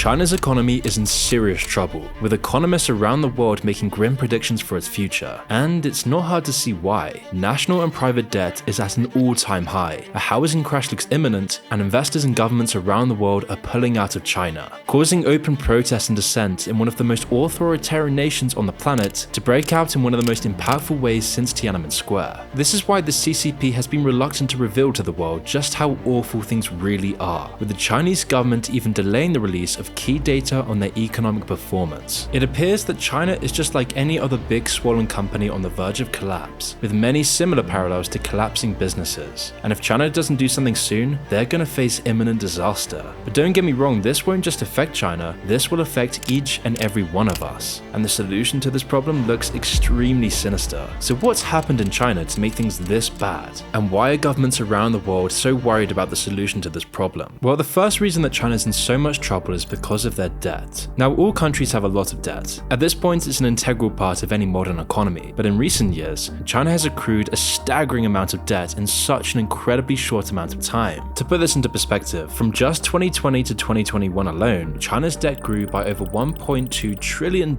China's economy is in serious trouble, with economists around the world making grim predictions for its future. And it's not hard to see why. National and private debt is at an all-time high, a housing crash looks imminent, and investors and governments around the world are pulling out of China, causing open protest and dissent in one of the most authoritarian nations on the planet to break out in one of the most impactful ways since Tiananmen Square. This is why the CCP has been reluctant to reveal to the world just how awful things really are, with the Chinese government even delaying the release of key data on their economic performance. It appears that China is just like any other big swollen company on the verge of collapse, with many similar parallels to collapsing businesses. And if China doesn't do something soon, they're gonna face imminent disaster. But don't get me wrong, this won't just affect China, this will affect each and every one of us. And the solution to this problem looks extremely sinister. So what's happened in China to make things this bad? And why are governments around the world so worried about the solution to this problem? Well, the first reason that China's in so much trouble is because of their debt. Now, all countries have a lot of debt. At this point, it's an integral part of any modern economy, but in recent years, China has accrued a staggering amount of debt in such an incredibly short amount of time. To put this into perspective, from just 2020 to 2021 alone, China's debt grew by over $1.2 trillion.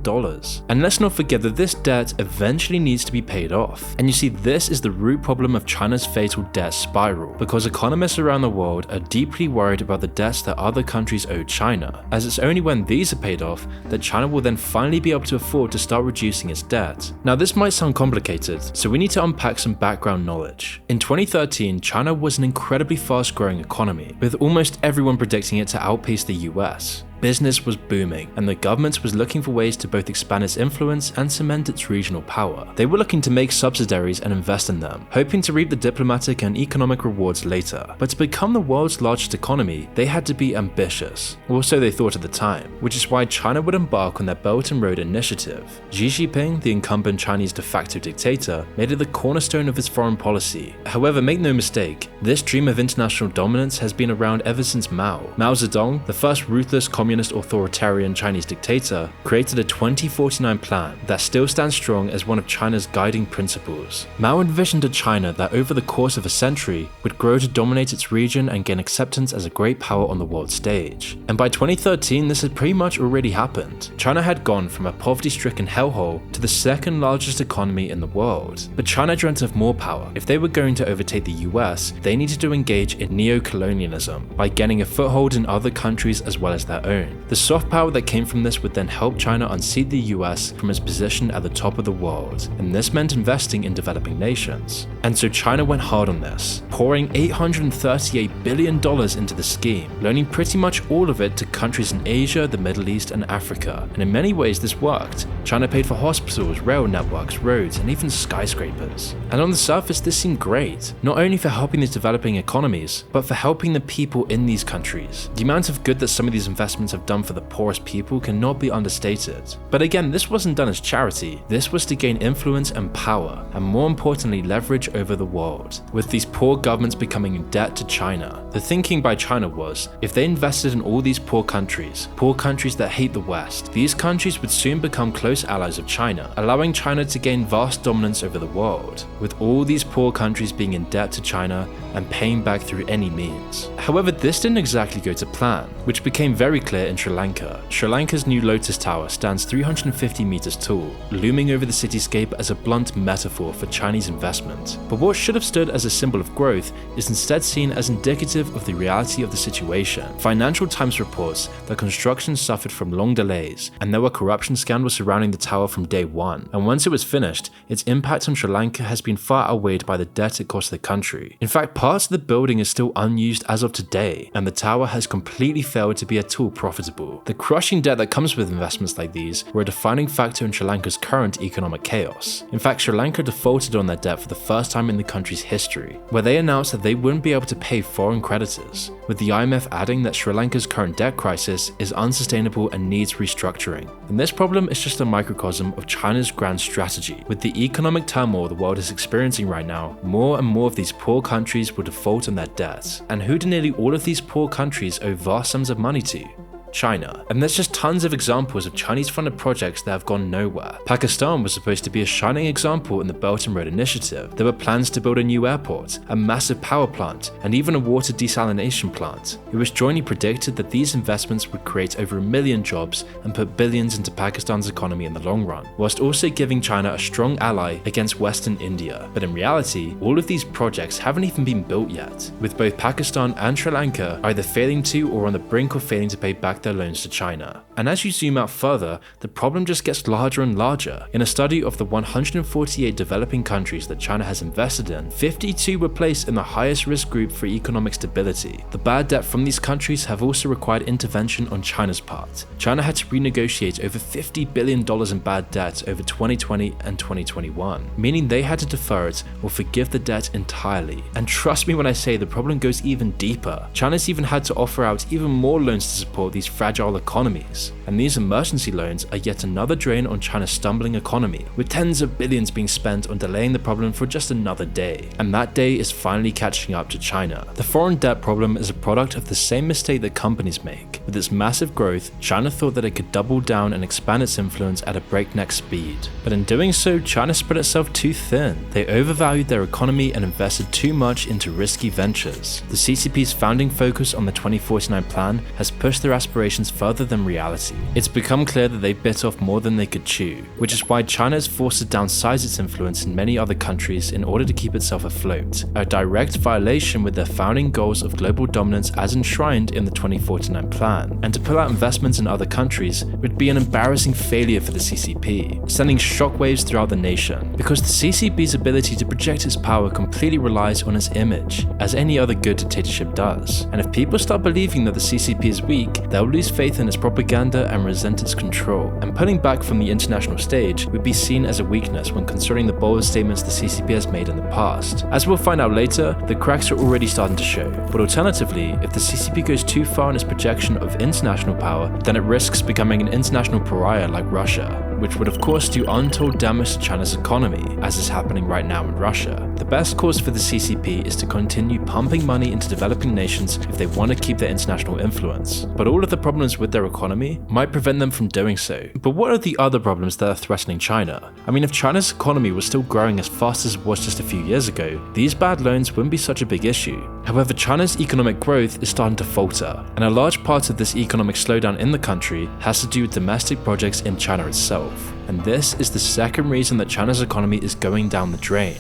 And let's not forget that this debt eventually needs to be paid off. And you see, this is the root problem of China's fatal debt spiral, because economists around the world are deeply worried about the debts that other countries owe China, as it's only when these are paid off that China will then finally be able to afford to start reducing its debt. Now, this might sound complicated, so we need to unpack some background knowledge. In 2013, China was an incredibly fast-growing economy, with almost everyone predicting it to outpace the US. Business was booming, and the government was looking for ways to both expand its influence and cement its regional power. They were looking to make subsidiaries and invest in them, hoping to reap the diplomatic and economic rewards later. But to become the world's largest economy, they had to be ambitious, or so they thought at the time, which is why China would embark on their Belt and Road Initiative. Xi Jinping, the incumbent Chinese de facto dictator, made it the cornerstone of his foreign policy. However, make no mistake, this dream of international dominance has been around ever since Mao. Mao Zedong, the first ruthless communist authoritarian Chinese dictator, created a 2049 plan that still stands strong as one of China's guiding principles. Mao envisioned a China that over the course of a century would grow to dominate its region and gain acceptance as a great power on the world stage. And by 2013, this had pretty much already happened. China had gone from a poverty-stricken hellhole to the second largest economy in the world. But China dreamt of more power. If they were going to overtake the US, they needed to engage in neo-colonialism by gaining a foothold in other countries as well as their own. The soft power that came from this would then help China unseat the US from its position at the top of the world, and this meant investing in developing nations. And so China went hard on this, pouring $838 billion into the scheme, loaning pretty much all of it to countries in Asia, the Middle East, and Africa. And in many ways this worked. China paid for hospitals, rail networks, roads, and even skyscrapers. And on the surface this seemed great, not only for helping these developing economies, but for helping the people in these countries. The amount of good that some of these investments have done for the poorest people cannot be understated. But again, this wasn't done as charity, this was to gain influence and power, and more importantly leverage over the world, with these poor governments becoming in debt to China. The thinking by China was, if they invested in all these poor countries that hate the West, these countries would soon become close allies of China, allowing China to gain vast dominance over the world, with all these poor countries being in debt to China and paying back through any means. However, this didn't exactly go to plan, which became very clear in Sri Lanka. Sri Lanka's new Lotus Tower stands 350 meters tall, looming over the cityscape as a blunt metaphor for Chinese investment. But what should have stood as a symbol of growth is instead seen as indicative of the reality of the situation. Financial Times reports that construction suffered from long delays, and there were corruption scandals surrounding the tower from day one. And once it was finished, its impact on Sri Lanka has been far outweighed by the debt it cost the country. In fact, parts of the building is still unused as of today, and the tower has completely failed to be at all profitable. The crushing debt that comes with investments like these were a defining factor in Sri Lanka's current economic chaos. In fact, Sri Lanka defaulted on their debt for the first time in the country's history, where they announced that they wouldn't be able to pay foreign creditors, with the IMF adding that Sri Lanka's current debt crisis is unsustainable and needs restructuring. And this problem is just a microcosm of China's grand strategy. With the economic turmoil the world is experiencing right now, more and more of these poor countries will default on their debts. And who do nearly all of these poor countries owe vast sums of money to? China. And there's just tons of examples of Chinese-funded projects that have gone nowhere. Pakistan was supposed to be a shining example in the Belt and Road Initiative. There were plans to build a new airport, a massive power plant, and even a water desalination plant. It was jointly predicted that these investments would create over 1 million jobs and put billions into Pakistan's economy in the long run, whilst also giving China a strong ally against Western India. But in reality, all of these projects haven't even been built yet, with both Pakistan and Sri Lanka either failing to or on the brink of failing to pay back their loans to China. And as you zoom out further, the problem just gets larger and larger. In a study of the 148 developing countries that China has invested in, 52 were placed in the highest risk group for economic stability. The bad debt from these countries have also required intervention on China's part. China had to renegotiate over $50 billion in bad debt over 2020 and 2021, meaning they had to defer it or forgive the debt entirely. And trust me when I say the problem goes even deeper. China's even had to offer out even more loans to support these fragile economies. And these emergency loans are yet another drain on China's stumbling economy, with tens of billions being spent on delaying the problem for just another day. And that day is finally catching up to China. The foreign debt problem is a product of the same mistake that companies make. With its massive growth, China thought that it could double down and expand its influence at a breakneck speed. But in doing so, China spread itself too thin. They overvalued their economy and invested too much into risky ventures. The CCP's founding focus on the 2049 plan has pushed their aspirations further than reality. It's become clear that they bit off more than they could chew, which is why China is forced to downsize its influence in many other countries in order to keep itself afloat, a direct violation with their founding goals of global dominance as enshrined in the 2049 plan. And to pull out investments in other countries would be an embarrassing failure for the CCP, sending shockwaves throughout the nation, because the CCP's ability to project its power completely relies on its image, as any other good dictatorship does. And if people start believing that the CCP is weak, they'll lose faith in its propaganda and resent its control. And pulling back from the international stage would be seen as a weakness when considering the bold statements the CCP has made in the past. As we'll find out later, the cracks are already starting to show. But alternatively, if the CCP goes too far in its projection of international power, then it risks becoming an international pariah like Russia, which would of course do untold damage to China's economy, as is happening right now in Russia. The best course for the CCP is to continue pumping money into developing nations if they want to keep their international influence. But all of the problems with their economy might prevent them from doing so. But what are the other problems that are threatening China? I mean, if China's economy was still growing as fast as it was just a few years ago, these bad loans wouldn't be such a big issue. However, China's economic growth is starting to falter, and a large part of this economic slowdown in the country has to do with domestic projects in China itself. And this is the second reason that China's economy is going down the drain.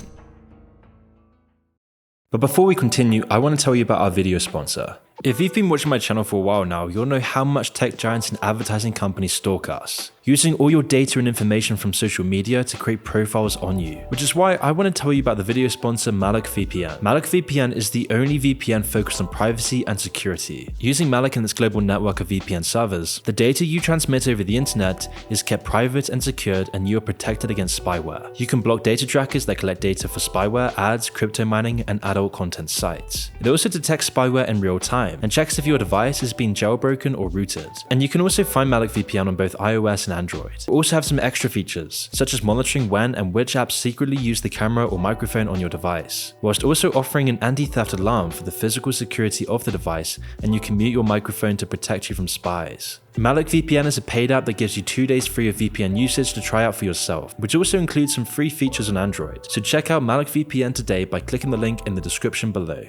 But before we continue, I want to tell you about our video sponsor. If you've been watching my channel for a while now, you'll know how much tech giants and advertising companies stalk us, using all your data and information from social media to create profiles on you. Which is why I want to tell you about the video sponsor Malik VPN. Malik VPN is the only VPN focused on privacy and security. Using Malik and its global network of VPN servers, the data you transmit over the internet is kept private and secured, and you are protected against spyware. You can block data trackers that collect data for spyware, ads, crypto mining, and adult content sites. It also detects spyware in real time and checks if your device is being jailbroken or rooted. And you can also find Malik VPN on both iOS and Android. We also have some extra features, such as monitoring when and which apps secretly use the camera or microphone on your device, whilst also offering an anti-theft alarm for the physical security of the device, and you can mute your microphone to protect you from spies. Malik VPN is a paid app that gives you 2 days free of VPN usage to try out for yourself, which also includes some free features on Android. So check out Malik VPN today by clicking the link in the description below.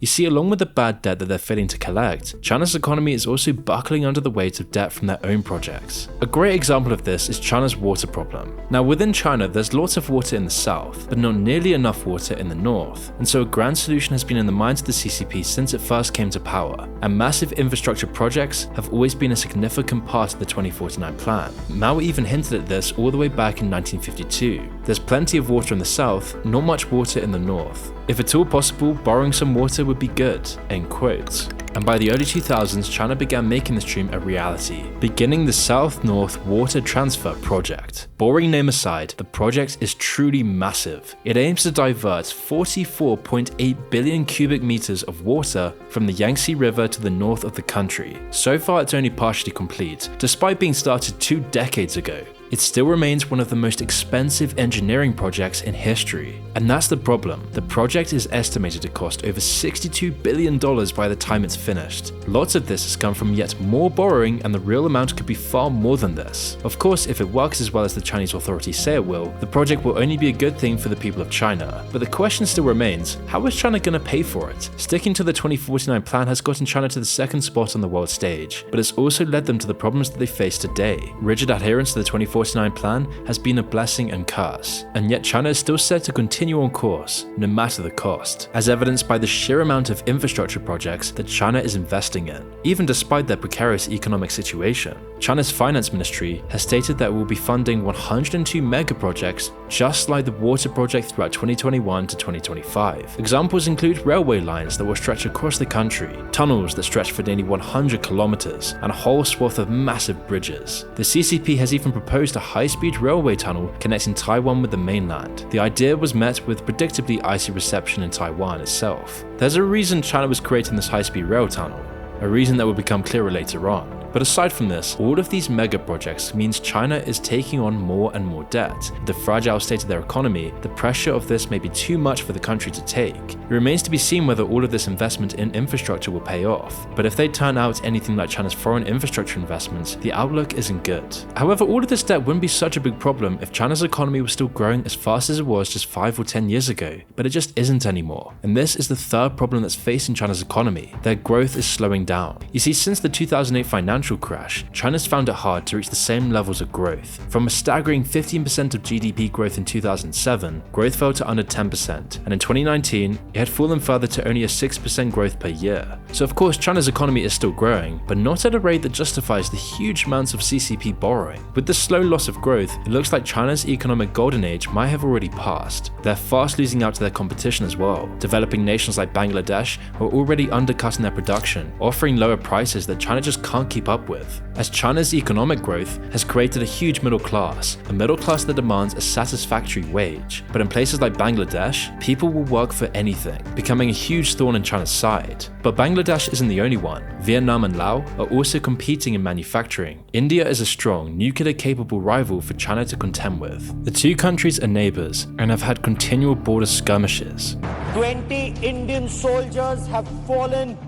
You see, along with the bad debt that they're failing to collect, China's economy is also buckling under the weight of debt from their own projects. A great example of this is China's water problem. Now, within China, there's lots of water in the south, but not nearly enough water in the north. And so a grand solution has been in the minds of the CCP since it first came to power. And massive infrastructure projects have always been a significant part of the 2049 plan. Mao even hinted at this all the way back in 1952. There's plenty of water in the south, not much water in the north. If at all possible, borrowing some water would be good, end quote. And by the early 2000s, China began making this dream a reality, beginning the South-North Water Transfer Project. Boring name aside, the project is truly massive. It aims to divert 44.8 billion cubic meters of water from the Yangtze River to the north of the country. So far, it's only partially complete, despite being started 2 decades ago. it still remains one of the most expensive engineering projects in history. And that's the problem. The project is estimated to cost over $62 billion by the time it's finished. Lots of this has come from yet more borrowing, and the real amount could be far more than this. Of course, if it works as well as the Chinese authorities say it will, the project will only be a good thing for the people of China. But the question still remains, how is China going to pay for it? Sticking to the 2049 plan has gotten China to the second spot on the world stage, but it's also led them to the problems that they face today. Rigid adherence to the 2049 plan has been a blessing and curse, and yet China is still set to continue on course, no matter the cost, as evidenced by the sheer amount of infrastructure projects that China is investing in. Even despite their precarious economic situation, China's finance ministry has stated that it will be funding 102 mega projects just like the water project throughout 2021 to 2025. Examples include railway lines that will stretch across the country, tunnels that stretch for nearly 100 kilometers, and a whole swath of massive bridges. The CCP has even proposed a high-speed railway tunnel connecting Taiwan with the mainland. The idea was met with predictably icy reception in Taiwan itself. There's a reason China was creating this high-speed rail tunnel, a reason that will become clearer later on. But aside from this, all of these mega projects means China is taking on more and more debt. With the fragile state of their economy, the pressure of this may be too much for the country to take. It remains to be seen whether all of this investment in infrastructure will pay off, but if they turn out anything like China's foreign infrastructure investments, the outlook isn't good. However, all of this debt wouldn't be such a big problem if China's economy was still growing as fast as it was just 5 or 10 years ago, but it just isn't anymore. And this is the third problem that's facing China's economy. Their growth is slowing down. You see, since the 2008 financial crash, China's found it hard to reach the same levels of growth. From a staggering 15% of GDP growth in 2007, growth fell to under 10%, and in 2019, it had fallen further to only a 6% growth per year. So of course, China's economy is still growing, but not at a rate that justifies the huge amounts of CCP borrowing. With the slow loss of growth, it looks like China's economic golden age might have already passed. They're fast losing out to their competition as well. Developing nations like Bangladesh are already undercutting their production, offering lower prices that China just can't keep up with. As China's economic growth has created a huge middle class, a middle class that demands a satisfactory wage. But in places like Bangladesh, people will work for anything, becoming a huge thorn in China's side. But Bangladesh isn't the only one. Vietnam and Laos are also competing in manufacturing. India is a strong, nuclear-capable rival for China to contend with. The two countries are neighbors and have had continual border skirmishes. 20 Indian soldiers have fallen,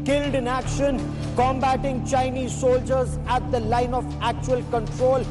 killed in action, combating Chinese soldiers at the line of actual control.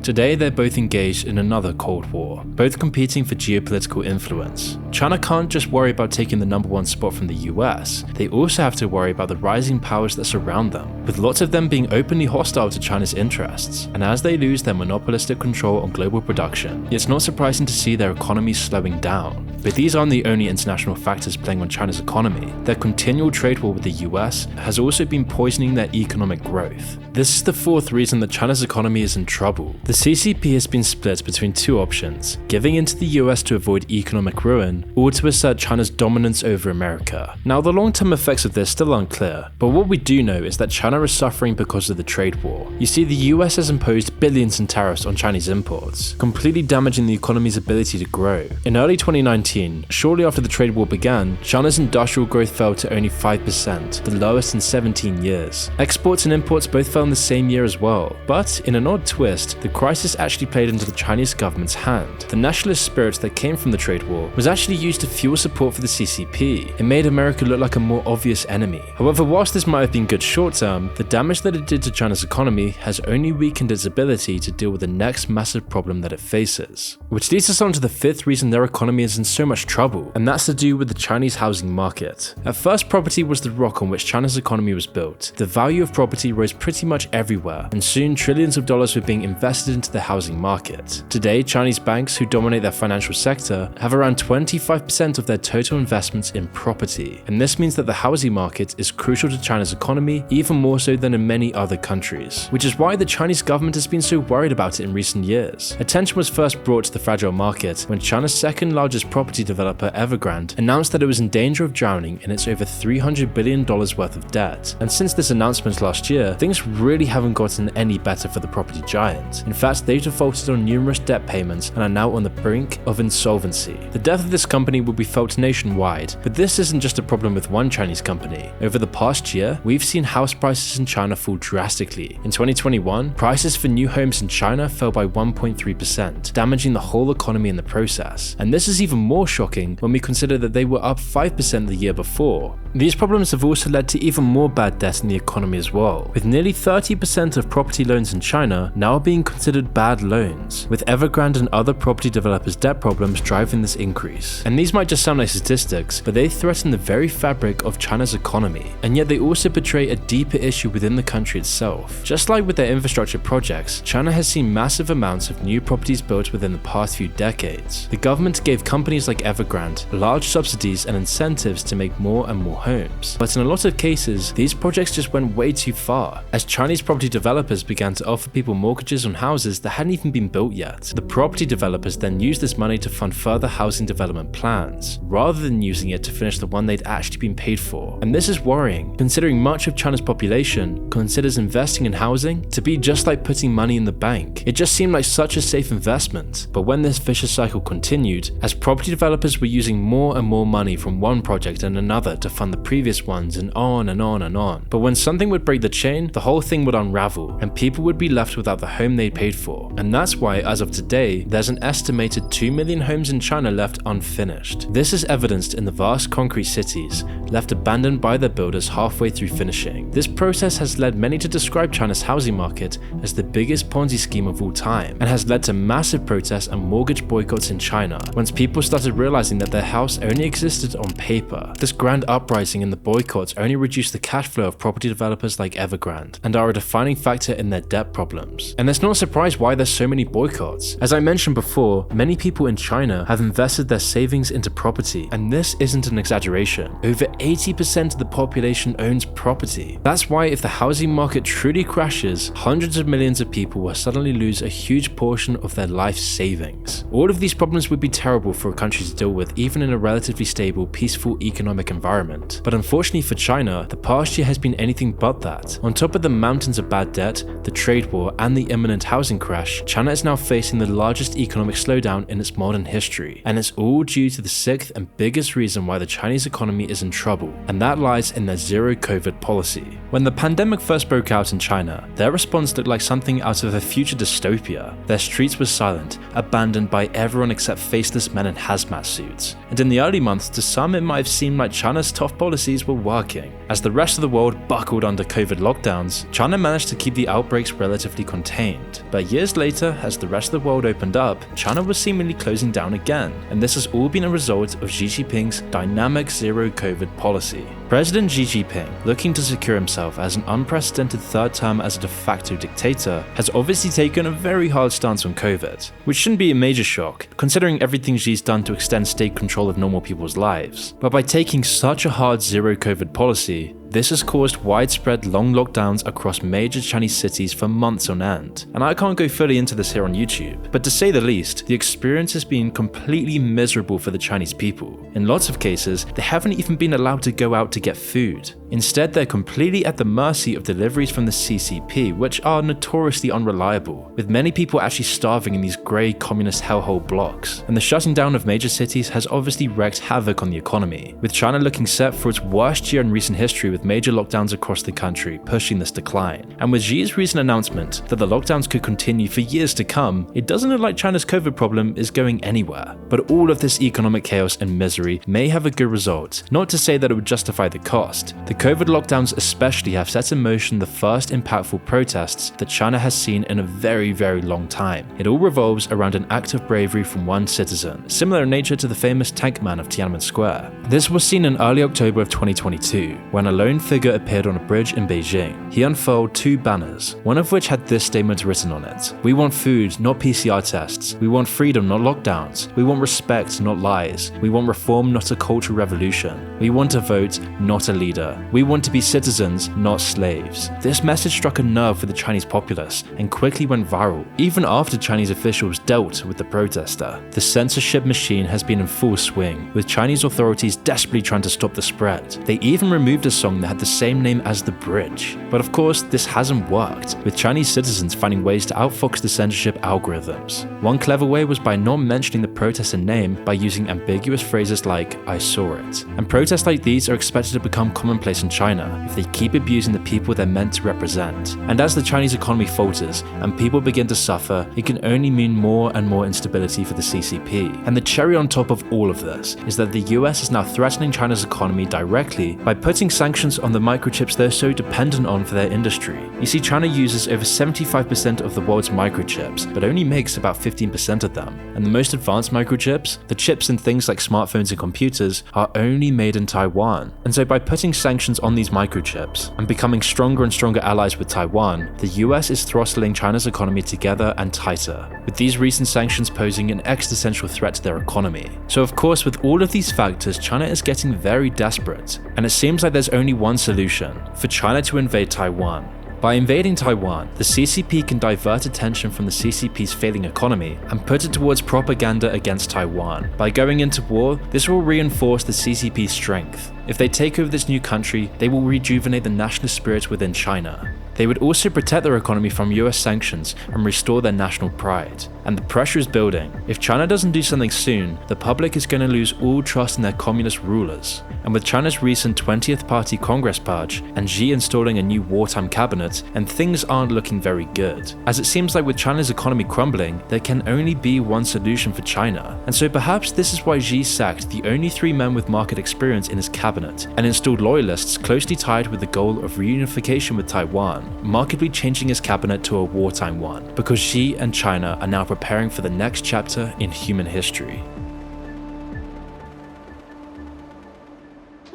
Today, they're both engaged in another Cold War, both competing for geopolitical influence. China can't just worry about taking the #1 spot from the US, they also have to worry about the rising powers that surround them, with lots of them being openly hostile to China's interests, and as they lose their monopolistic control on global production, it's not surprising to see their economy slowing down. But these aren't the only international factors playing on China's economy. Their continual trade war with the US has also been poisoning their economic growth. This is the fourth reason that China's economy is in trouble. The CCP has been split between two options: giving in to the US to avoid economic ruin, or to assert China's dominance over America. Now, the long-term effects of this are still unclear, but what we do know is that China is suffering because of the trade war. You see, the US has imposed billions in tariffs on Chinese imports, completely damaging the economy's ability to grow. In early 2019, shortly after the trade war began, China's industrial growth fell to only 5%, the lowest in 17 years. Exports and imports both fell in the same year as well, but in an odd twist, the crisis actually played into the Chinese government's hand. The nationalist spirit that came from the trade war was actually used to fuel support for the CCP. It made America look like a more obvious enemy. However, whilst this might have been good short term, the damage that it did to China's economy has only weakened its ability to deal with the next massive problem that it faces. Which leads us on to the fifth reason their economy is in so much trouble, and that's to do with the Chinese housing market. At first, property was the rock on which China's economy was built. The value of property rose pretty much everywhere, and soon trillions of dollars were being invested into the housing market. Today, Chinese banks who dominate their financial sector have around 25% of their total investments in property, and this means that the housing market is crucial to China's economy even more so than in many other countries, which is why the Chinese government has been so worried about it in recent years. Attention was first brought to the fragile market when China's second largest property developer Evergrande announced that it was in danger of drowning in its over $300 billion worth of debt. And since this announcement last year, things really haven't gotten any better for the property giant. In fact, they defaulted on numerous debt payments and are now on the brink of insolvency. The death of this company will be felt nationwide, but this isn't just a problem with one Chinese company. Over the past year, we've seen house prices in China fall drastically. In 2021, prices for new homes in China fell by 1.3%, damaging the whole economy in the process. And this is even more shocking when we consider that they were up 5% the year before. These problems have also led to even more bad debt in the economy as well, with nearly 30% of property loans in China now being considered bad loans, with Evergrande and other property developers' debt problems driving this increase. And these might just sound like statistics, but they threaten the very fabric of China's economy, and yet they also portray a deeper issue within the country itself. Just like with their infrastructure projects, China has seen massive amounts of new properties built within the past few decades. The government gave companies like Evergrande large subsidies and incentives to make more and more homes, but in a lot of cases, these projects just went way too far, as Chinese property developers began to offer people mortgages on houses that hadn't even been built yet. The property developers then used this money to fund further housing development plans, rather than using it to finish the one they'd actually been paid for. And this is worrying, considering much of China's population considers investing in housing to be just like putting money in the bank. It just seemed like such a safe investment, but when this vicious cycle continued, as property developers were using more and more money from one project and another to fund the previous ones, and on and on and on. But when something would break the chain, the whole thing would unravel, and people would be left without the home they paid for. And that's why, as of today, there's an estimated 2 million homes in China left unfinished. This is evidenced in the vast concrete cities, left abandoned by their builders halfway through finishing. This process has led many to describe China's housing market as the biggest Ponzi scheme of all time, and has led to massive protests and mortgage boycotts in China, once people started realizing that their house only existed on paper. This grand uprising and the boycotts only reduced the cash flow of property developers like Evergrande, and are a defining factor in their debt problems. And it's not a surprise why there's so many boycotts. As I mentioned before, many people in China have invested their savings into property, and this isn't an exaggeration. Over 80% of the population owns property. That's why if the housing market truly crashes, hundreds of millions of people will suddenly lose a huge portion of their life savings. All of these problems would be terrible for a country to deal with, even in a relatively stable, peaceful economic environment. But unfortunately for China, the past year has been anything but that. On top of the mountains of bad debt, the trade war, and the imminent housing crash, China is now facing the largest economic slowdown in its modern history. And it's all due to the sixth and biggest reason why the Chinese economy is in trouble, and that lies in their zero COVID policy. When the pandemic first broke out in China, their response looked like something out of a future dystopia. Their streets were silent, abandoned by everyone except faceless men in hazmat suits. And in the early months, to some it might have seemed like China's tough policies were working. As the rest of the world buckled under COVID lockdowns, China managed to keep the outbreaks relatively contained. But years later, as the rest of the world opened up, China was seemingly closing down again, and this has all been a result of Xi Jinping's dynamic zero COVID policy. President Xi Jinping, looking to secure himself as an unprecedented third term as a de facto dictator, has obviously taken a very hard stance on COVID, which shouldn't be a major shock, considering everything Xi's done to extend state control of normal people's lives. But by taking such a hard zero COVID policy, this has caused widespread long lockdowns across major Chinese cities for months on end. And I can't go fully into this here on YouTube, but to say the least, the experience has been completely miserable for the Chinese people. In lots of cases, they haven't even been allowed to go out to get food. Instead, they're completely at the mercy of deliveries from the CCP, which are notoriously unreliable, with many people actually starving in these grey communist hellhole blocks. And the shutting down of major cities has obviously wreaked havoc on the economy, with China looking set for its worst year in recent history, with major lockdowns across the country pushing this decline. And with Xi's recent announcement that the lockdowns could continue for years to come, it doesn't look like China's COVID problem is going anywhere. But all of this economic chaos and misery may have a good result, not to say that it would justify the cost. The COVID lockdowns especially have set in motion the first impactful protests that China has seen in a very, very long time. It all revolves around an act of bravery from one citizen, similar in nature to the famous Tank Man of Tiananmen Square. This was seen in early October of 2022, when a lone figure appeared on a bridge in Beijing. He unfurled two banners, one of which had this statement written on it: "We want food, not PCR tests. We want freedom, not lockdowns. We want respect, not lies. We want reform, not a cultural revolution." We want a vote, not a leader. We want to be citizens, not slaves. This message struck a nerve with the Chinese populace and quickly went viral, even after Chinese officials dealt with the protester. The censorship machine has been in full swing, with Chinese authorities desperately trying to stop the spread. They even removed a song that had the same name as The Bridge. But of course, this hasn't worked, with Chinese citizens finding ways to outfox the censorship algorithms. One clever way was by not mentioning the protester name by using ambiguous phrases like, "I saw it." And protests like these are expected to become commonplace in China if they keep abusing the people they're meant to represent. And as the Chinese economy falters and people begin to suffer, it can only mean more and more instability for the CCP. And the cherry on top of all of this is that the US is now threatening China's economy directly by putting sanctions on the microchips they're so dependent on for their industry. You see, China uses over 75% of the world's microchips, but only makes about 15% of them. And the most advanced microchips, the chips in things like smartphones and computers, are only made in Taiwan. And so by putting sanctions on these microchips and becoming stronger and stronger allies with Taiwan, the US is throttling China's economy together and tighter, with these recent sanctions posing an existential threat to their economy. So of course, with all of these factors, China is getting very desperate, and it seems like there's only one solution: for China to invade Taiwan. By invading Taiwan, the CCP can divert attention from the CCP's failing economy and put it towards propaganda against Taiwan. By going into war, this will reinforce the CCP's strength. If they take over this new country, they will rejuvenate the national spirit within China. They would also protect their economy from US sanctions and restore their national pride. And the pressure is building. If China doesn't do something soon, the public is going to lose all trust in their communist rulers. And with China's recent 20th Party Congress purge and Xi installing a new wartime cabinet, and things aren't looking very good. As it seems like with China's economy crumbling, there can only be one solution for China. And so perhaps this is why Xi sacked the only 3 men with market experience in his cabinet and installed loyalists closely tied with the goal of reunification with Taiwan, markedly changing his cabinet to a wartime one, because Xi and China are now preparing for the next chapter in human history.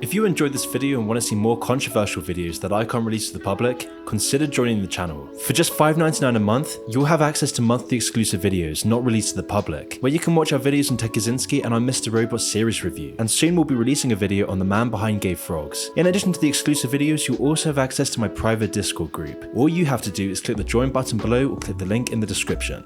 If you enjoyed this video and want to see more controversial videos that I can't release to the public, consider joining the channel. For just $5.99 a month, you'll have access to monthly exclusive videos not released to the public, where you can watch our videos on Ted Kaczynski and our Mr. Robot series review, and soon we'll be releasing a video on the man behind Gay Frogs. In addition to the exclusive videos, you'll also have access to my private Discord group. All you have to do is click the join button below or click the link in the description.